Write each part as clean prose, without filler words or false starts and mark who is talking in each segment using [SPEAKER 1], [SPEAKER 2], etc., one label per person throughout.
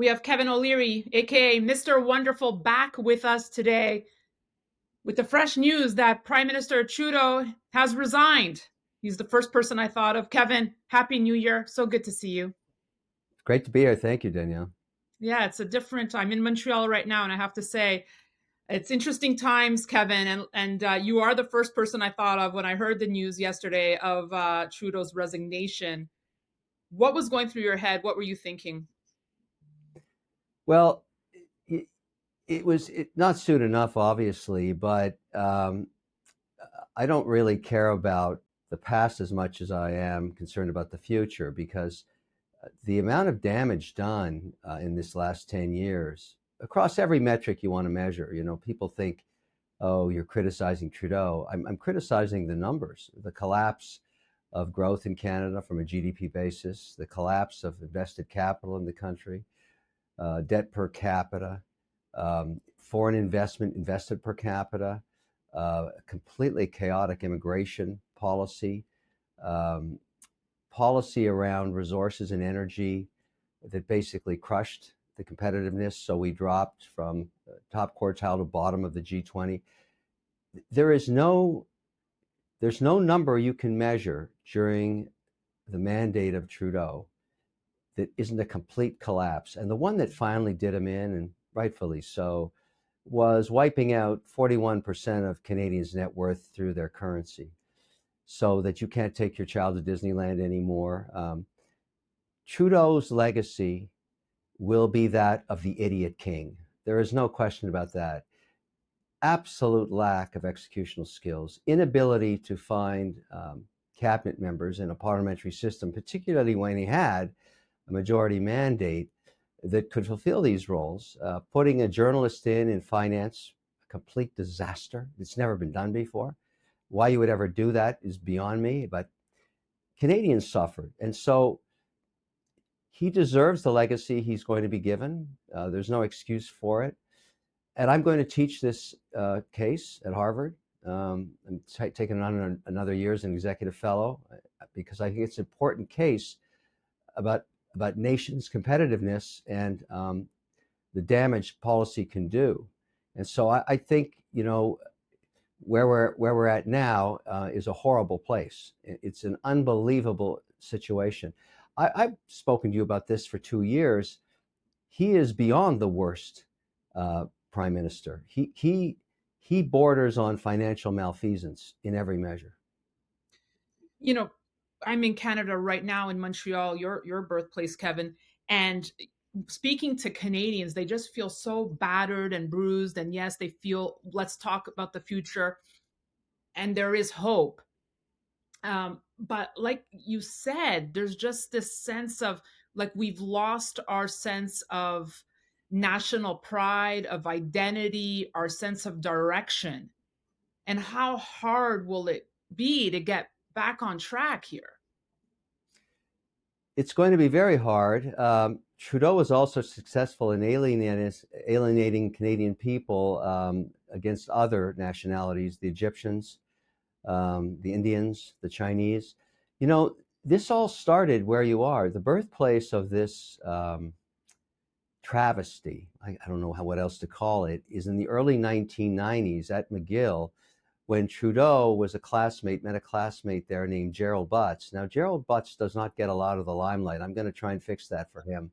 [SPEAKER 1] We have Kevin O'Leary, aka Mr. Wonderful, back with us today with the fresh news that Prime Minister Trudeau has resigned. He's the first person I thought of. Kevin, Happy New Year. So good to see you.
[SPEAKER 2] Great to be here. Thank you, Danielle.
[SPEAKER 1] Yeah, it's a different. I'm in Montreal right now, and I have to say, it's interesting times, Kevin, and you are the first person I thought of when I heard the news yesterday of Trudeau's resignation. What was going through your head? What were you thinking?
[SPEAKER 2] Well, it was not soon enough, obviously, but I don't really care about the past as much as I am concerned about the future, because the amount of damage done in this last 10 years across every metric you want to measure. People think, oh, you're criticizing Trudeau. I'm criticizing the numbers, the collapse of growth in Canada from a GDP basis, the collapse of invested capital in the country, debt per capita, foreign investment invested per capita, completely chaotic immigration policy, policy around resources and energy that basically crushed the competitiveness. So we dropped from top quartile to bottom of the G20. There's no number you can measure during the mandate of Trudeau that isn't a complete collapse. And the one that finally did him in, and rightfully so, was wiping out 41% of Canadians' net worth through their currency, so that you can't take your child to Disneyland anymore. Trudeau's legacy will be that of the idiot king. There is no question about that. Absolute lack of executional skills, inability to find cabinet members in a parliamentary system, particularly when he had a majority mandate that could fulfill these roles. Putting a journalist in finance, a complete disaster. It's never been done before. Why you would ever do that is beyond me, but Canadians suffered. And so he deserves the legacy he's going to be given. There's no excuse for it. And I'm going to teach this case at Harvard. I'm taking on another year as an executive fellow, because I think it's an important case about nations' competitiveness and the damage policy can do. And so I think, where we're at now is a horrible place. It's an unbelievable situation. I've spoken to you about this for 2 years. He is beyond the worst prime minister. He borders on financial malfeasance in every measure.
[SPEAKER 1] I'm in Canada right now, in Montreal, your birthplace, Kevin, and speaking to Canadians, they just feel so battered and bruised. And yes, they feel, let's talk about the future. And there is hope. But like you said, there's just this sense of like we've lost our sense of national pride, of identity, our sense of direction. And how hard will it be to get back on track here?
[SPEAKER 2] It's going to be very hard. Trudeau was also successful in alienating Canadian people against other nationalities, the Egyptians, the Indians, the Chinese. This all started where you are. The birthplace of this travesty, I don't know what else to call it, is in the early 1990s at McGill, when Trudeau was met a classmate there named Gerald Butts. Now, Gerald Butts does not get a lot of the limelight. I'm going to try and fix that for him.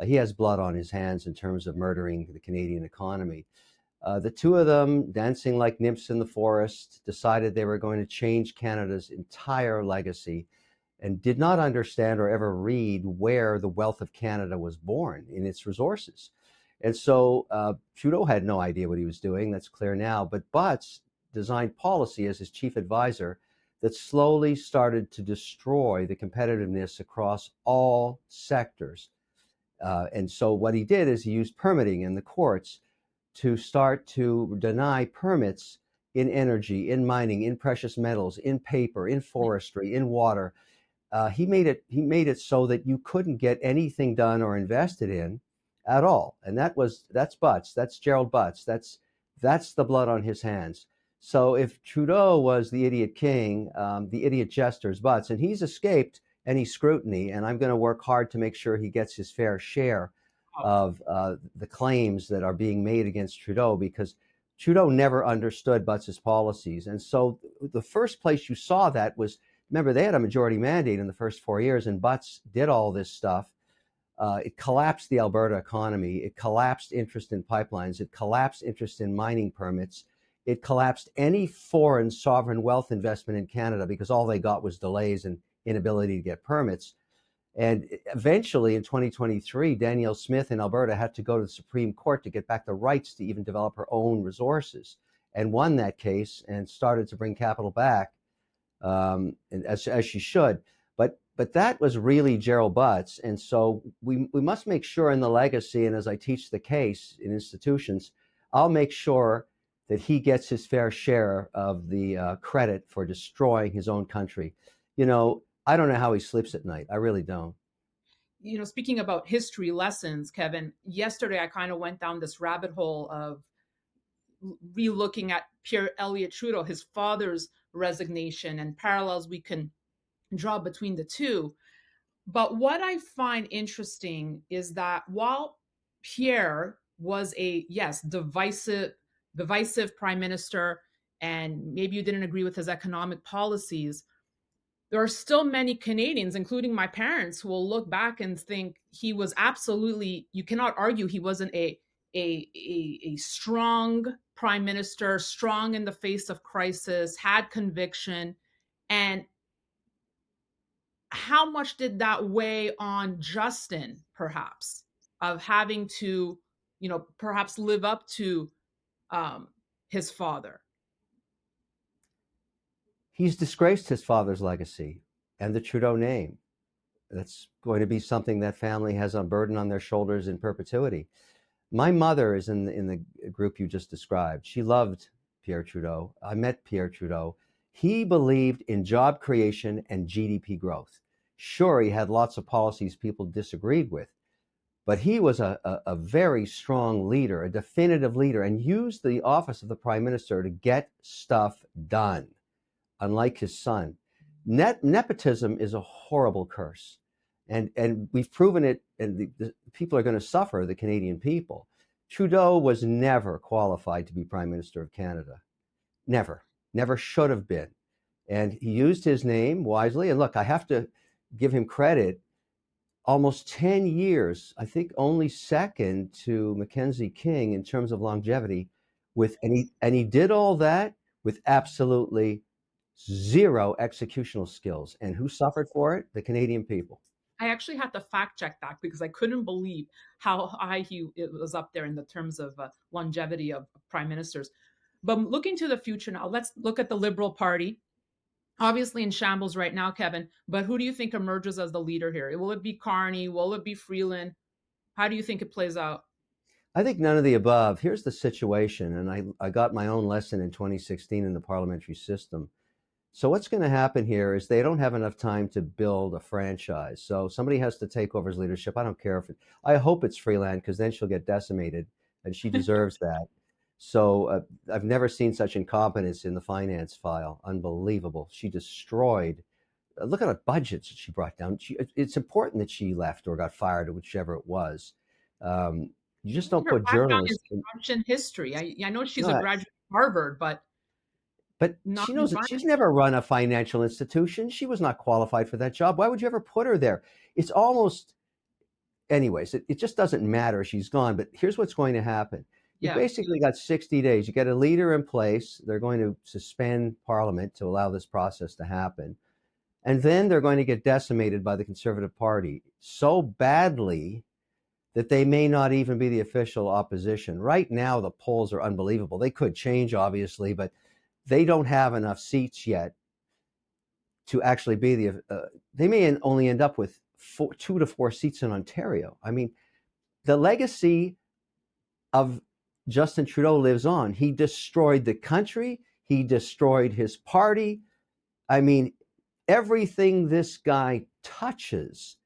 [SPEAKER 2] He has blood on his hands in terms of murdering the Canadian economy. The two of them, dancing like nymphs in the forest, decided they were going to change Canada's entire legacy, and did not understand or ever read where the wealth of Canada was born in its resources. And so Trudeau had no idea what he was doing. That's clear now. But Butts designed policy as his chief advisor that slowly started to destroy the competitiveness across all sectors. And so what he did is he used permitting in the courts to start to deny permits in energy, in mining, in precious metals, in paper, in forestry, in water. He made it so that you couldn't get anything done or invested in at all. And that's Butts. That's Gerald Butts. That's the blood on his hands. So if Trudeau was the idiot king, the idiot jester is Butts, and he's escaped any scrutiny, and I'm going to work hard to make sure he gets his fair share of the claims that are being made against Trudeau, because Trudeau never understood Butts's policies. And so the first place you saw that was, remember, they had a majority mandate in the first 4 years, and Butts did all this stuff. It collapsed the Alberta economy. It collapsed interest in pipelines. It collapsed interest in mining permits. It collapsed any foreign sovereign wealth investment in Canada, because all they got was delays and inability to get permits. And eventually in 2023, Danielle Smith in Alberta had to go to the Supreme Court to get back the rights to even develop her own resources, and won that case and started to bring capital back, and as she should. But that was really Gerald Butts. And so we must make sure in the legacy, and as I teach the case in institutions, I'll make sure that he gets his fair share of the credit for destroying his own country. I don't know how he sleeps at night. I really don't.
[SPEAKER 1] Speaking about history lessons, Kevin, yesterday I kind of went down this rabbit hole of re-looking at Pierre Elliott Trudeau, his father's resignation, and parallels we can draw between the two. But what I find interesting is that while Pierre was a, yes, divisive prime minister, and maybe you didn't agree with his economic policies, there are still many Canadians, including my parents, who will look back and think he was absolutely, you cannot argue he wasn't a strong prime minister, strong in the face of crisis, had conviction. And how much did that weigh on Justin, perhaps, of having to, perhaps live up to his father?
[SPEAKER 2] He's disgraced his father's legacy and the Trudeau name. That's going to be something that family has a burden on their shoulders in perpetuity. My mother is in the group you just described. She loved Pierre Trudeau. I met Pierre Trudeau. He believed in job creation and GDP growth. Sure, he had lots of policies people disagreed with, but he was a very strong leader, a definitive leader, and used the office of the prime minister to get stuff done, unlike his son. Nepotism is a horrible curse. And we've proven it, and the people are going to suffer, the Canadian people. Trudeau was never qualified to be Prime Minister of Canada. Never should have been. And he used his name wisely. And look, I have to give him credit. Almost 10 years, I think only second to Mackenzie King in terms of longevity, and he did all that with absolutely zero executional skills. And who suffered for it? The Canadian people.
[SPEAKER 1] I actually had to fact check that because I couldn't believe how high it was up there in the terms of longevity of prime ministers. But looking to the future now, let's look at the Liberal Party. Obviously in shambles right now, Kevin, but who do you think emerges as the leader here? Will it be Carney? Will it be Freeland? How do you think it plays out?
[SPEAKER 2] I think none of the above. Here's the situation, and I got my own lesson in 2016 in the parliamentary system. So what's going to happen here is they don't have enough time to build a franchise. So somebody has to take over his leadership. I don't care I hope it's Freeland, because then she'll get decimated, and she deserves that. So I've never seen such incompetence in the finance file. Unbelievable. She destroyed. Look at the budgets that she brought down. It's important that she left or got fired, or whichever it was. You just don't put journalists
[SPEAKER 1] in history. I know she's a graduate of Harvard, but
[SPEAKER 2] she knows that she's never run a financial institution. She was not qualified for that job. Why would you ever put her there? It's almost, anyways, it just doesn't matter. She's gone. But here's what's going to happen. You basically got 60 days. You get a leader in place. They're going to suspend Parliament to allow this process to happen. And then they're going to get decimated by the Conservative Party so badly that they may not even be the official opposition. Right now, the polls are unbelievable. They could change, obviously, but they don't have enough seats yet to actually be they may only end up with 2 to 4 seats in Ontario. I mean, the legacy of Justin Trudeau lives on. He destroyed the country. He destroyed his party. I mean, everything this guy touches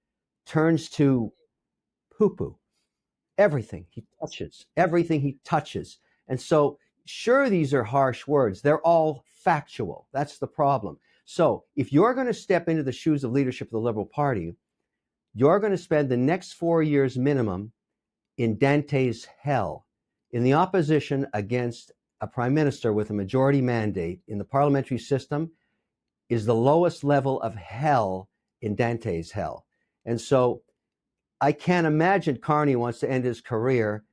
[SPEAKER 2] turns to poo-poo. Everything he touches. And so, sure, these are harsh words. They're all factual. That's the problem. So if you're going to step into the shoes of leadership of the Liberal Party, you're going to spend the next 4 years minimum in Dante's hell. In the opposition against a prime minister with a majority mandate in the parliamentary system is the lowest level of hell in Dante's hell. And so I can't imagine Carney wants to end his career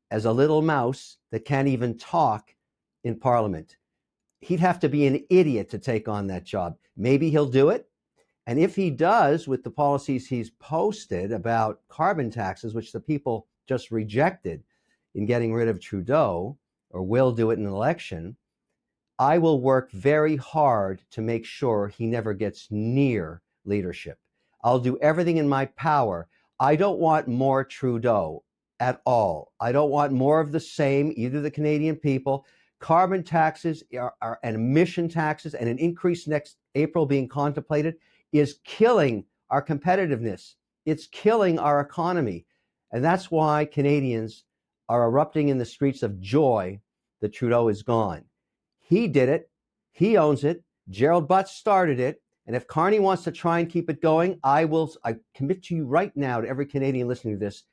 [SPEAKER 2] as a little mouse that can't even talk in Parliament. He'd have to be an idiot to take on that job. Maybe he'll do it. And if he does, with the policies he's posted about carbon taxes, which the people just rejected in getting rid of Trudeau, or will do it in an election, I will work very hard to make sure he never gets near leadership. I'll do everything in my power. I don't want more Trudeau at all. I don't want more of the same, either the Canadian people. Carbon taxes and emission taxes and an increase next April being contemplated is killing our competitiveness. It's killing our economy. And that's why Canadians are erupting in the streets of joy that Trudeau is gone. He did it. He owns it. Gerald Butts started it. And if Carney wants to try and keep it going, I commit to you right now, to every Canadian listening to this,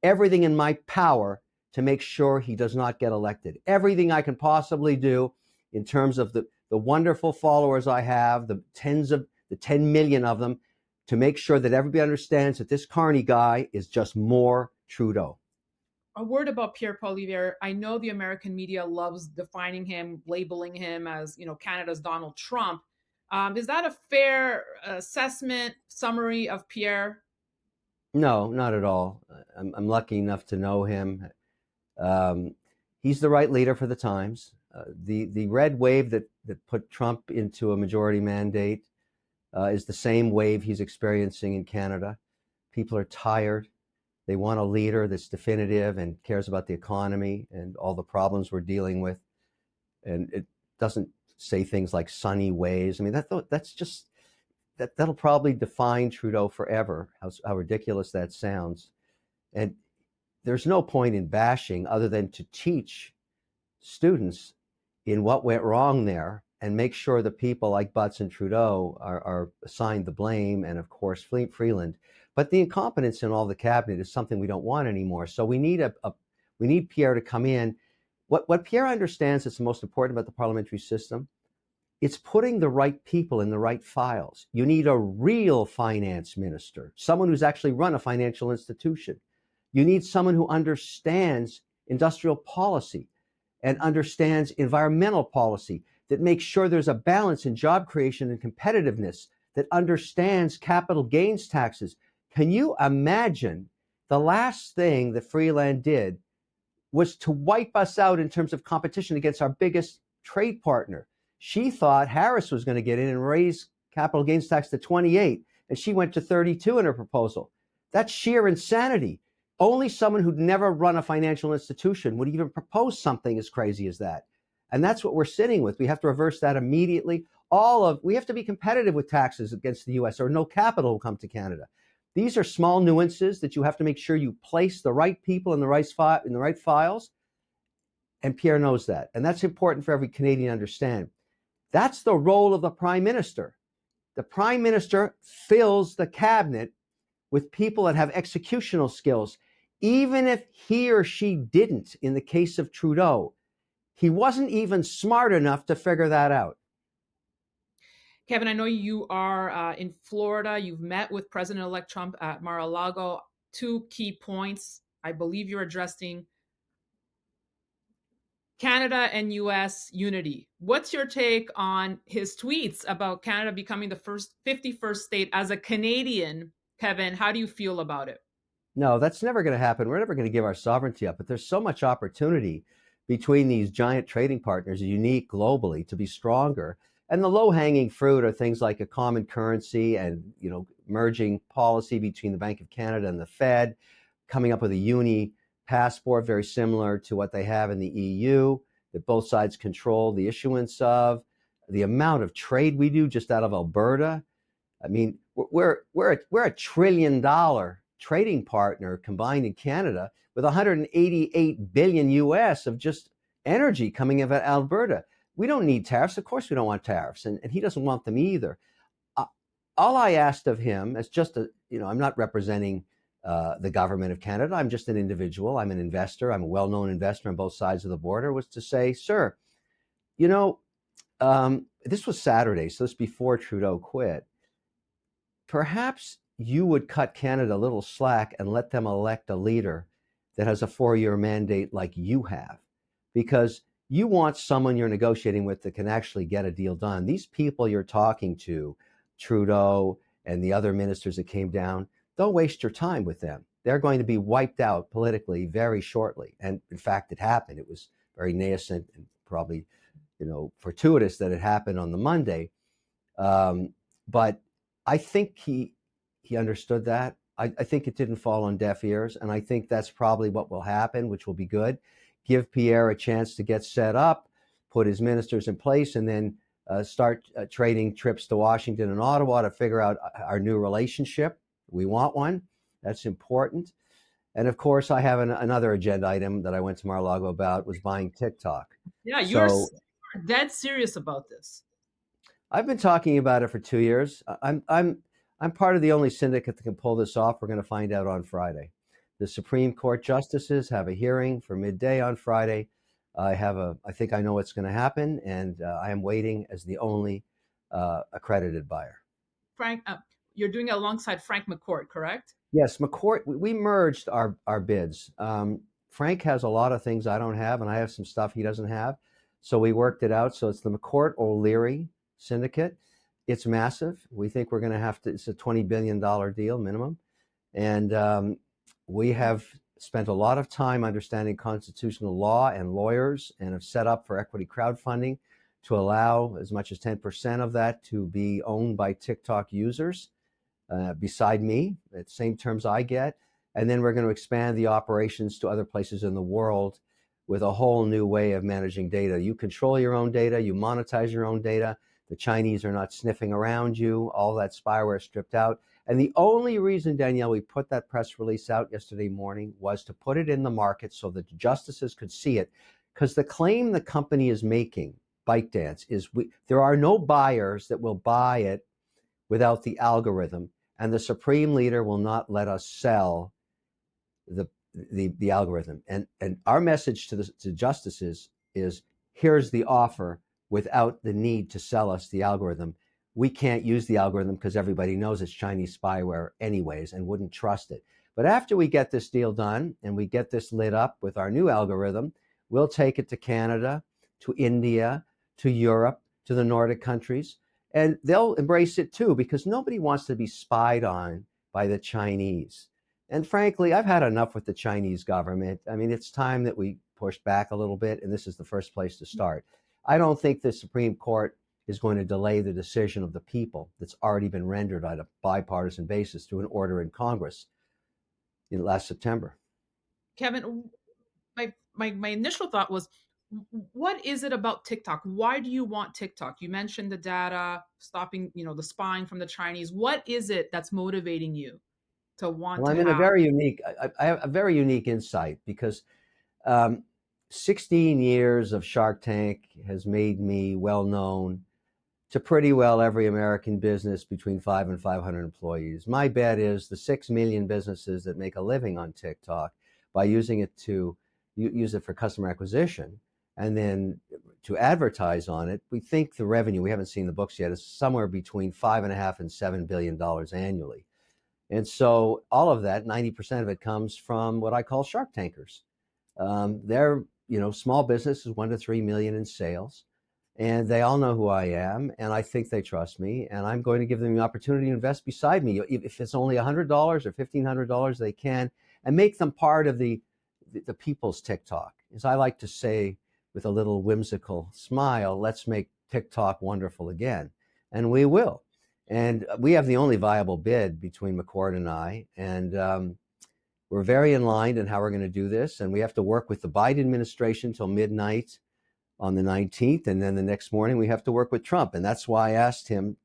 [SPEAKER 2] everything in my power to make sure he does not get elected. Everything I can possibly do in terms of the wonderful followers I have, the 10 million of them, to make sure that everybody understands that this Carney guy is just more Trudeau.
[SPEAKER 1] A word about Pierre Poilievre. I know the American media loves defining him, labeling him as, Canada's Donald Trump. Is that a fair assessment, summary of Pierre?
[SPEAKER 2] No, not at all. I'm lucky enough to know him. He's the right leader for the times. The red wave that put Trump into a majority mandate is the same wave he's experiencing in Canada. People are tired. They want a leader that's definitive and cares about the economy and all the problems we're dealing with. And it doesn't say things like sunny ways. I mean, that's just, that'll probably define Trudeau forever, how ridiculous that sounds. And there's no point in bashing other than to teach students in what went wrong there and make sure the people like Butts and Trudeau are assigned the blame, and of course Freeland. But the incompetence in all the cabinet is something we don't want anymore. So we need we need Pierre to come in. What Pierre understands is the most important about the parliamentary system. It's putting the right people in the right files. You need a real finance minister, someone who's actually run a financial institution. You need someone who understands industrial policy and understands environmental policy, that makes sure there's a balance in job creation and competitiveness, that understands capital gains taxes. Can you imagine the last thing that Freeland did was to wipe us out in terms of competition against our biggest trade partner? She thought Harris was going to get in and raise capital gains tax to 28, and she went to 32 in her proposal. That's sheer insanity. Only someone who'd never run a financial institution would even propose something as crazy as that. And that's what we're sitting with. We have to reverse that immediately. We have to be competitive with taxes against the US, or no capital will come to Canada. These are small nuances that you have to make sure you place the right people in the right files. And Pierre knows that. And that's important for every Canadian to understand. That's the role of the Prime Minister. The Prime Minister fills the cabinet with people that have executional skills. Even if he or she didn't, in the case of Trudeau, he wasn't even smart enough to figure that out.
[SPEAKER 1] Kevin, I know you are in Florida. You've met with President-elect Trump at Mar-a-Lago. 2 key points. I believe you're addressing Canada and US unity. What's your take on his tweets about Canada becoming the 51st state as a Canadian? Kevin, how do you feel about it?
[SPEAKER 2] No, that's never going to happen. We're never going to give our sovereignty up. But there's so much opportunity between these giant trading partners, unique globally, to be stronger. And the low-hanging fruit are things like a common currency and, merging policy between the Bank of Canada and the Fed, coming up with a uni passport very similar to what they have in the EU, that both sides control the issuance of. The amount of trade we do just out of Alberta. I mean, we're a $1 trillion trading partner combined in Canada, with 188 billion US of just energy coming out of Alberta. We don't need tariffs. Of course we don't want tariffs, and he doesn't want them either. All I asked of him, as just I'm not representing the government of Canada. I'm just an individual. I'm an investor. I'm a well-known investor on both sides of the border. Was to say, sir, you know, this was Saturday, so this before Trudeau quit. Perhaps you would cut Canada a little slack and let them elect a leader that has a 4-year mandate like you have, because you want someone you're negotiating with that can actually get a deal done. These people you're talking to, Trudeau and the other ministers that came down, don't waste your time with them. They're going to be wiped out politically very shortly. And in fact, it happened. It was very nascent and probably, fortuitous that it happened on the Monday. But I think he understood that. I think it didn't fall on deaf ears, and I think that's probably what will happen, which will be good. Give Pierre a chance to get set up, put his ministers in place, and then start trading trips to Washington and Ottawa to figure out our new relationship. We want one. That's important. And of course, I have another agenda item that I went to Mar-a-Lago about, was buying TikTok.
[SPEAKER 1] Yeah, you're
[SPEAKER 2] So
[SPEAKER 1] dead serious about this.
[SPEAKER 2] I've been talking about it for 2 years. I'm part of the only syndicate that can pull this off. We're going to find out on Friday. The Supreme Court justices have a hearing for midday on Friday. I think I know what's going to happen, and I am waiting as the only accredited buyer.
[SPEAKER 1] Frank, you're doing it alongside Frank McCourt, correct?
[SPEAKER 2] Yes, McCourt. We merged our bids. Frank has a lot of things I don't have, and I have some stuff he doesn't have. So we worked it out. So it's the McCourt O'Leary syndicate. It's massive. We think we're going to have to, it's a $20 billion deal minimum. And we have spent a lot of time understanding constitutional law and lawyers, and have set up for equity crowdfunding to allow as much as 10% of that to be owned by TikTok users beside me at the same terms I get. And then we're going to expand the operations to other places in the world with a whole new way of managing data. You control your own data, you monetize your own data. The Chinese are not sniffing around you, all that spyware stripped out. And the only reason, Danielle, we put that press release out yesterday morning was to put it in the market so that the justices could see it. Because the claim the company is making, ByteDance, is there are no buyers that will buy it without the algorithm. And the Supreme Leader will not let us sell the algorithm. And our message to the justices is, here's the offer without the need to sell us the algorithm. We can't use the algorithm because everybody knows it's Chinese spyware anyways and wouldn't trust it. But after we get this deal done and we get this lit up with our new algorithm, we'll take it to Canada, to India, to Europe, to the Nordic countries, and they'll embrace it too, because nobody wants to be spied on by the Chinese. And frankly, I've had enough with the Chinese government. I mean, it's time that we pushed back a little bit, and this is the first place to start. I don't think the Supreme Court is going to delay the decision of the people that's already been rendered on a bipartisan basis through an order in Congress last September.
[SPEAKER 1] Kevin, my initial thought was, what is it about TikTok? Why do you want TikTok? You mentioned the data, stopping, the spying from the Chinese. What is it that's motivating you to want
[SPEAKER 2] Well,
[SPEAKER 1] to
[SPEAKER 2] I'm in a
[SPEAKER 1] have?
[SPEAKER 2] very unique, I have a very unique insight, because 16 years of Shark Tank has made me well known to pretty well every American business between 5 and 500 employees. My bet is the 6 million businesses that make a living on TikTok by using it to use it for customer acquisition and then to advertise on it. We think the revenue, we haven't seen the books yet, is somewhere between $5.5 and $7 billion annually. And so all of that, 90% of it, comes from what I call Shark Tankers. They're, small businesses, 1 to 3 million in sales. And they all know who I am, and I think they trust me, and I'm going to give them the opportunity to invest beside me. If it's only $100 or $1,500, they can, and make them part of the people's TikTok. As I like to say with a little whimsical smile, let's make TikTok wonderful again. And we will. And we have the only viable bid between McCourt and I, and we're very in line in how we're going to do this. And we have to work with the Biden administration till midnight on the 19th, and then the next morning we have to work with Trump, and that's why I asked him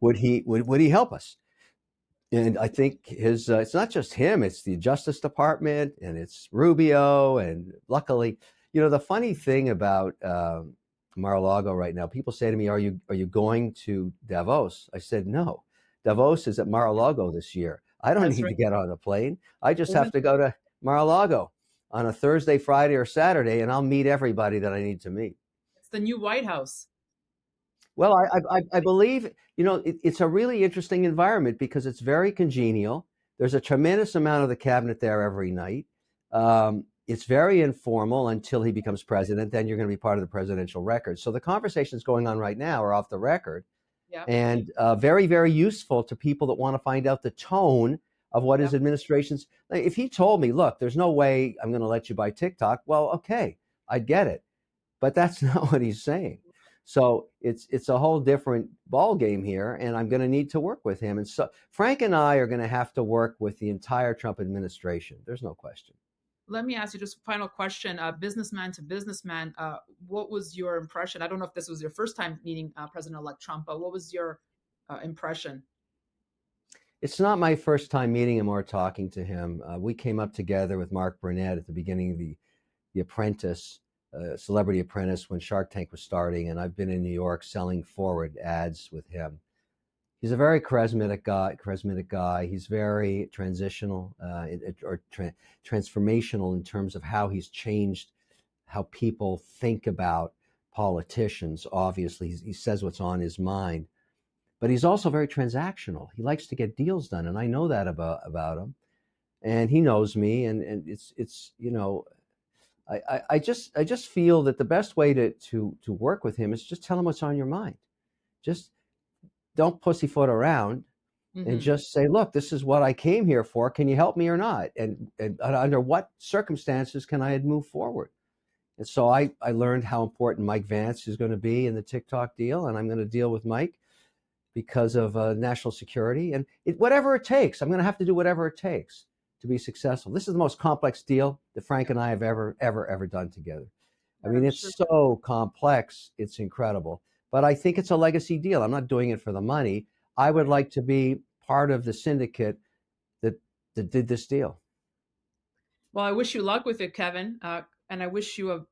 [SPEAKER 2] would he help us? And I think it's not just him; it's the Justice Department, and it's Rubio, and luckily, the funny thing about Mar-a-Lago right now, people say to me, "Are you going to Davos?" I said, "No, Davos is at Mar-a-Lago this year. I don't
[SPEAKER 1] That's
[SPEAKER 2] need
[SPEAKER 1] right.
[SPEAKER 2] to get on a plane. I just have
[SPEAKER 1] Isn't
[SPEAKER 2] to go to Mar-a-Lago on a Thursday, Friday, or Saturday, and I'll meet everybody that I need to meet.
[SPEAKER 1] it's the new White House?
[SPEAKER 2] Well, I believe, it's a really interesting environment because it's very congenial. There's a tremendous amount of the cabinet there every night. It's very informal until he becomes president. Then you're going to be part of the presidential record. So the conversations going on right now are off the record
[SPEAKER 1] Yep.
[SPEAKER 2] and very, very useful to people that want to find out the tone of what his
[SPEAKER 1] Yep.
[SPEAKER 2] administration's. If he told me, look, there's no way I'm going to let you buy TikTok, well, okay, I'd get it. But that's not what he's saying. So it's a whole different ball game here, and I'm going to need to work with him. And so Frank and I are going to have to work with the entire Trump administration. There's no question.
[SPEAKER 1] Let me ask you just a final question. Businessman to businessman, what was your impression? I don't know if this was your first time meeting President-elect Trump, but what was your impression?
[SPEAKER 2] It's not my first time meeting him or talking to him. We came up together with Mark Burnett at the beginning of the Apprentice, Celebrity Apprentice, when Shark Tank was starting, and I've been in New York selling forward ads with him. He's a very charismatic guy. He's very transitional transformational in terms of how he's changed how people think about politicians. Obviously, he says what's on his mind, but he's also very transactional. He likes to get deals done, and I know that about him, and he knows me, and it's I just feel that the best way to work with him is just tell him what's on your mind. Just don't pussyfoot around and
[SPEAKER 1] Hmm.
[SPEAKER 2] just say, look, this is what I came here for. Can you help me or not? And under what circumstances can I move forward? And so I learned how important Mike Vance is going to be in the TikTok deal, and I'm going to deal with Mike because of national security. And whatever it takes, I'm going to have to do whatever it takes to be successful. This is the most complex deal that Frank and I have ever done together. I mean,
[SPEAKER 1] I'm sure.
[SPEAKER 2] it's so complex, it's incredible. But I think it's a legacy deal. I'm not doing it for the money. I would
[SPEAKER 1] Right.
[SPEAKER 2] like to be part of the syndicate that did this deal.
[SPEAKER 1] Well, I wish you luck with it, Kevin, and I wish you a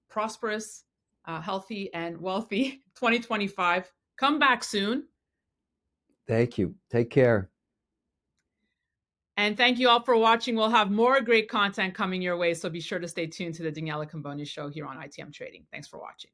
[SPEAKER 1] prosperous, healthy, and wealthy 2025. Come back soon.
[SPEAKER 2] Thank you. Take care.
[SPEAKER 1] And thank you all for watching. We'll have more great content coming your way, so be sure to stay tuned to the Daniela Camboni Show here on ITM Trading. Thanks for watching.